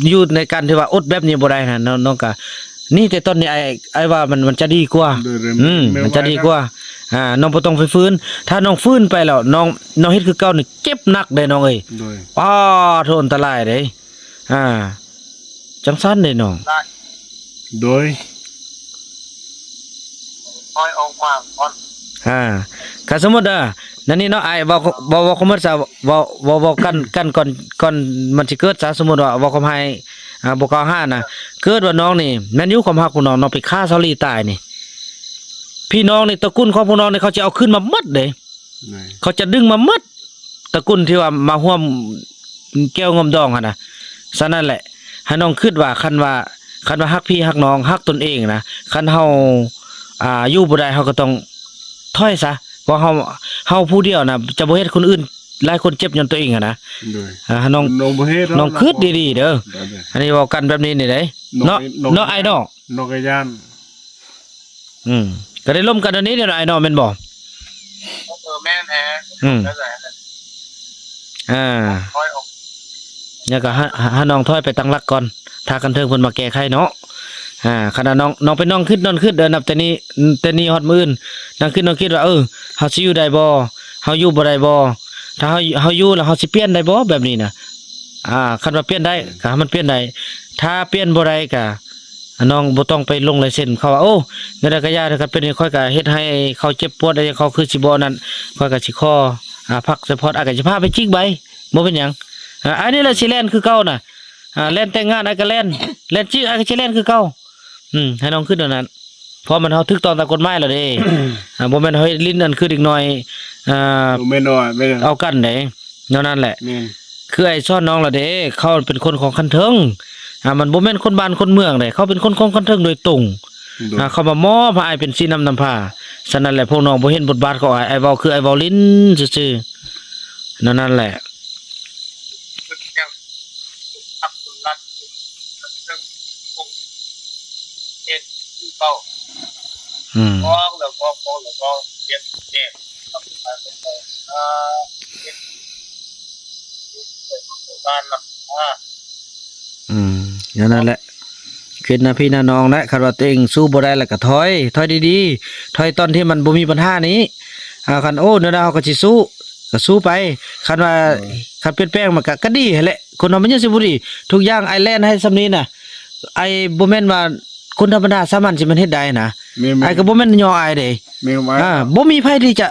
อยู่ในการที่ว่าอดแบบนี้บ่ได้นะน้องก็นี่แต่ตอนนี้ไอ้ว่ามันจะดีกว่ามันจะดีกว่าน้องบ่ต้องไปฟื้นถ้าน้องฟื้นไปแล้วน้องเฮ็ดคือเก่านี่เจ็บหนักเด้น้องเอ้ยโทษอันตรายเด้จังซั่นเด้น้องโดยคอยออกมาก่อนถ้าสมมุตินั่นนี่เนาะไอ้บ่คอมเมอร์ซะบ่กันก่อนมันสิเกิดซะสมมุติว่าบ่คอมให้บ่กล้าน่ะเกิดว่าน้องนี่แม่นอยู่ความรักของน้องไปฆ่าเซาลีตายนี่พี่น้องนี่ตระกูลของพวกน้องนี่เขาจะเอาขึ้นมาหมดเด้เขาจะดึงมาหมดตระกูลที่ว่ามาร่วมแก้วงอมดองหั่นน่ะฉะนั้นแหละให้น้องคิดว่าคันว่าฮักพี่ฮักน้องฮักตนเองนะคันเฮาอยู่บ่ได้เฮาก็ต้องถอยซะ เพราะเฮาผู้เดียวน่ะจะบ่เฮ็ดคนอื่นหลายคนเจ็บย้อนตัวเองอะนะ โดย น้อง น้องบ่เฮ็ด น้องคิดดีๆเด้ออันนี้เว้ากันแบบนี้นี่เด้เนาะเนาะไอ้น้อง นกกระยาน ก็ได้ร่วมกันอันนี้เด้อไอ้น้องแม่นบ่ แม่นแท้ อืม นั่นแหละ คอยออก แล้วก็หาน้องถอยไปตั้งหลักก่อนถ้ากันเทิงเพิ่นมาแก้ไขเนาะขณะน้องไปน้องขึ้นเดินนับแต่นี้ฮอดมื้ออื่นนั่งขึ้นน้องคิดว่าเฮาสิอยู่ได้บ่เฮาอยู่บ่ได้บ่ถ้าเฮาอยู่แล้วเฮาสิเปลี่ยนได้บ่แบบนี้น่ะคันว่าเปลี่ยนได้ก็ให้มันเปลี่ยนได้ถ้าเปลี่ยนบ่ได้ก็น้องบ่ต้องไปลงลายเซ็นเขาว่าเงินกะยาถ้าคันเป็นนี่ค่อยก็เฮ็ดให้เขาเจ็บปวดได้เขาคือสิบ่นั่นค่อยก็สิขอพักเฉพาะอาจจะพาไปจิกใบบ่เป็นหยังอันนี้แหละสิแล่นคือเก่าน่ะแล่นแต่งงานไอ้ก็แล่นจิกไอ้ก็สิแล่นคือเก่าให้น้องขึ้นเท่านั้นเพราะมันเฮาถึกตอนตามกฎหมายแล้วเด้บ่แม่นเฮ้ยลิ้นนั่นคือเด็กน้อยไม่น้อยไม่ เอากันเด้เท่านั้นแหละ แม่น คือไอ้ซ่อนน้องล่ะเด้เขาเป็นคนของคันเทิงมันบ่แม่นคนบ้านคนเมืองเด้เขาเป็นคนของคันเทิงโดยตรงเขามามอบให้อ้ายเป็นสีนำผ้าฉะนั้นแหละพวกน้องบ่เห็นบทบาทของอ้ายเว้าคืออ้ายเว้าลิ้นซื่อๆนั่นแหละ ยังทับคุณรักซึ่งเอ็ดเป้าฟ้องแล้วก็เจ็บทำไปบ้านนะนั่นแหละคิดนะพี่นะน้องนะคันว่าตัวเองสู้บ่ได้แล้วก็ถอยดีๆถอยตอนที่มันบ่มีปัญหานี้คันเดี๋ยวเราก็สิสู้ไปคันว่าคันเปลี่ยนแปลงมันก็ดีแหละคนเรามันยังสิบ่ดีทุกอย่างไอแลนด์ให้ซำนี้น่ะไอบ่แม่นว่าคนธรรมดาสามัญสิมันเฮ็ดได้นะไอก็บ่แม่นย่ออายเด้บ่มีไผที่จะ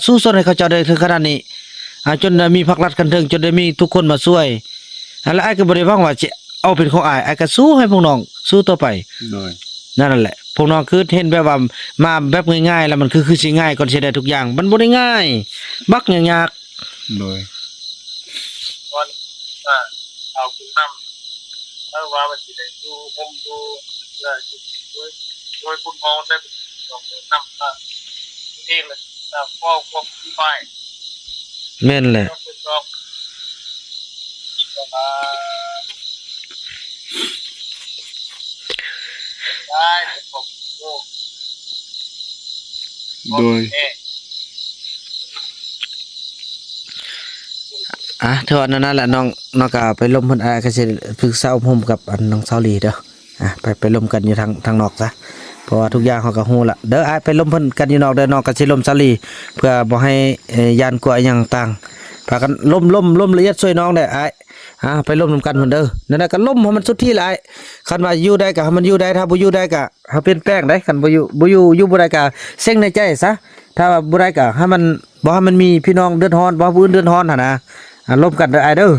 สู้สนให้เขาเจ้าได้ถึงขนาดนี้จนมีภาครัฐกันเทิงจนได้มีทุกคนมาช่วยแล้วไอ้ก็บ่ได้หวังว่าสิเอาเป็นของอ้ายก็สู้ให้พวกน้องสู้ต่อไปนั่นแหละพวกน้องคือเห็นแบบว่ามาแบบง่ายๆแล้วมันคือสิง่ายก่อนสิได้ทุกอย่างมันบ่ได้ง่ายบักยากโดยวันเอาคุณนำว่ามันสิได้ดูผมดูโดยคุณมองได้นำเองเลยพ่อควบไป แม่นแหละโดยเท่านั้นแหละน้องก็ไปร่วมเพิ่นก็สิปรึกษาอบรมกับน้องสาวลีเด้อไปร่วมกันอยู่ทางนอกซะเพราะว่าทุกอย่างเขาก็ฮู้ละเด้อไปร่วมเพิ่นกันอยู่นอกเด้อน้องก็สิร่วมสาวลีเพื่อบ่ให้ยานกลัวอีหยังต่างพากันร่วมละเอียดช่วยน้องได้ไปร่วมนำกันเพิ่นเด้อนั่นน่ะก็ร่วมให้มันสุดที่ละคันว่าอยู่ได้ก็ให้มันอยู่ได้ถ้าบ่อยู่ได้ก็ให้เปลี่ยนแปลงได้คันบ่อยู่บ่ได้ก็เซ็งในใจซะถ้าว่าบ่ได้ก็ให้มันบ่ให้มันมีพี่น้องเดือดร้อนบ่ให้ผู้อื่นเดือดร้อนหั่นนะร่วมกันเด้อเด้อ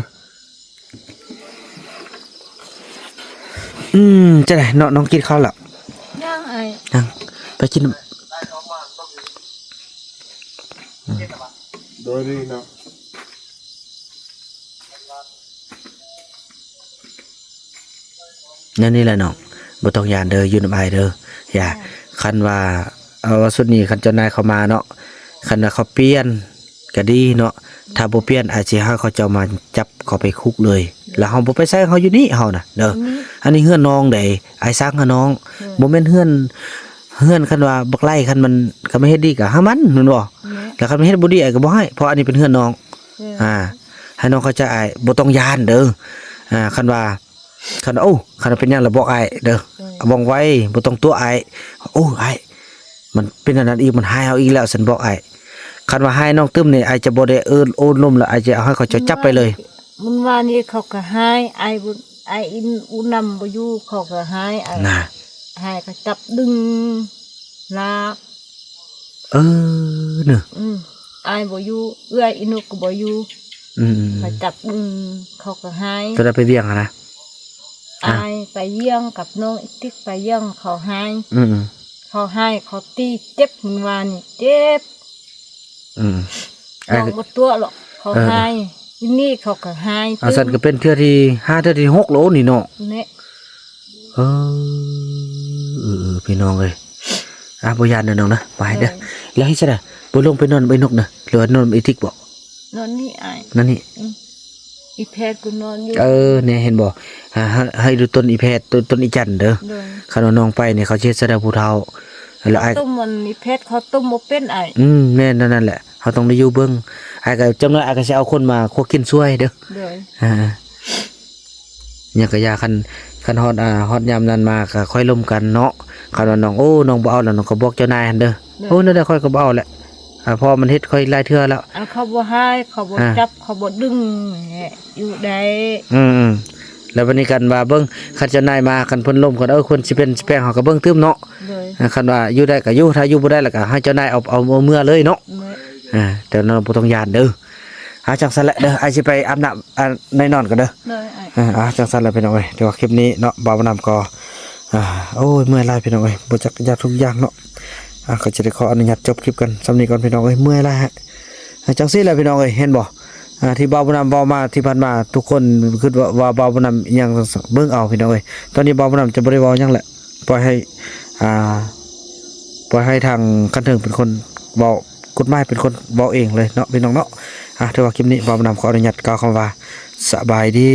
จะได้น้องกินข้าวแล้วยังไปกินโดยนี่เนาะนี่แหละน้องบ่ต้องย่านเด้ออยู่นำอ้ายเด้ออย่าคันว่าเอาสุดนี้คันเจ้านายเข้ามาเนาะคันว่าเขาเปลี่ยนก็ดีเนาะถ้าบ่เปลี่ยนอาจสิหาเขาเจ้ามาจับเขาไปคุกเลยแล้วเฮาบ่ไปใส่เขาอยู่นี่เฮาน่ะเด้ออันนี้เฮือนน้องได้อ้ายสร้างให้น้องบ่แม่นเฮือนคันว่าบักไล่คันมันก็ไม่เฮ็ดดีก็หามันแม่นบ่แล้วคันมันเฮ็ดบ่ดีอ้ายก็บ่ให้เพราะอันนี้เป็นเฮือนน้องให้น้องเข้าใจอ้ายบ่ต้องย้านเด้อคันเป็นหยังล่ะบอกอ้ายเด้อบอกไว้บ่ต้องตัวอ้ายอ้ายมันเป็นอันนั้นอีกมันหายเอาอีกแล้วฉันบอกอ้ายคันว่าให้น้องตึ้มนี่อ้ายจะบ่ได้โอนลมแล้วอ้ายจะเอาให้เขาจับไปเลยมันว่านี่เขาก็หายไอ้อินอุนำบ่อยู่เขาก็หายน่ะหายก็จับดึงลากเนอะไอ้บ่อยู่เอื้อยอินุก็บ่อยู่เขาจับดึงเขาก็หายจะได้ไปเวียงนะไอ้ไปเยี่ยงกับน้องติ๊กไปเยี่ยงเขาหายเขาหายเขาตีเจ็บมันว่านี่เจ็บน้องบ่ตัวหรอกเขาหายนี่เขาก็หายสั่นก็เป็นเทื่อที่5เทื่อที่6โลนี่เนาะเนี่ยพี่น้องเอ้ย บ่ยานเด้อน้องนะไปเด้อแล้วให้ซะน่ะบ่ลงไปนอนไปนกนะหรือว่านอนอีทิกบ่ นอนนี่ไอ้ นั่นนี่ อีแพทย์กูนอนอยู่ เนี่ยเห็นบ่ให้ดูต้นอีแพทย์ต้นอีจันเด้อ โดย คันว่าน้องไปเนี่ยเขาเช็ดแสดงผู้เฒ่าแล้วไอ้ ต้มมันมีเพชรเขาต้มบ่เป็นไอ้ แม่นนั่นแหละเขาต้องได้อยู่เบิ่งไอ้ก็จังน้อยไอ้ก็สิเอาคนมาควบกินช่วยเด้อ โดย เนี่ยก็ยาคันฮอดยามนั้นมาก็ค่อยล้มกันเนาะคันว่าน้องน้องบ่เอาแล้วน้องก็บอกเจ้านายหั่นเด้อนั่นแหละค่อยก็บ่เอาแหละพอมันเฮ็ดค่อยหลายเทื่อแล้ว อันเขาบ่ให้เขาบ่จับเขาบ่ดึงอยู่ได้ แล้ววันนี้กันว่าเบิ่งคันเจ้านายมาคันเพิ่นล้มก็คนสิเป็นสิแปลงเฮาก็เบิ่งตึมเนาะ โดย คันว่าอยู่ได้ก็อยู่ถ้าอยู่บ่ได้แล้วก็ให้เจ้านายเอาเมื่อเลยเนาะแต่เราบ่ต้องย่านเด้อจังซั่นแหละเด้อไอ้สิไปอาบน้ำในนอนก็เด้อ โดยไอ้ จังซั่นแหละพี่น้องเอ้ยเดี๋ยวคลิปนี้เนาะบ่าวน้ำก็โอ้ยเมื่อยหลายพี่น้องเอ้ยบ่จักยากทุกอย่างเนาะก็จะได้ขออนุญาตจบคลิปกันสำนี้ก่อนพี่น้องเอ้ยเมื่อยหลายฮะจังซี่แหละพี่น้องเอ้ยเห็นบ่ที่บ่าวน้ำเว้ามาที่ผ่านมาทุกคนคิดว่าบ่าวน้ำอิหยังเบิ่งเอาพี่น้องเอ้ยตอนนี้บ่าวน้ำจะบ่ได้เว้าหยังแหละปล่อยให้ทางคันถึงเป็นคนเว้ากฎหมายเป็นคนเว้าเองเลยเนาะพี่น้องเนาะถือว่าคลิปนี้บ่าวนำขออนุญาตกล่าวคำว่าสบายดี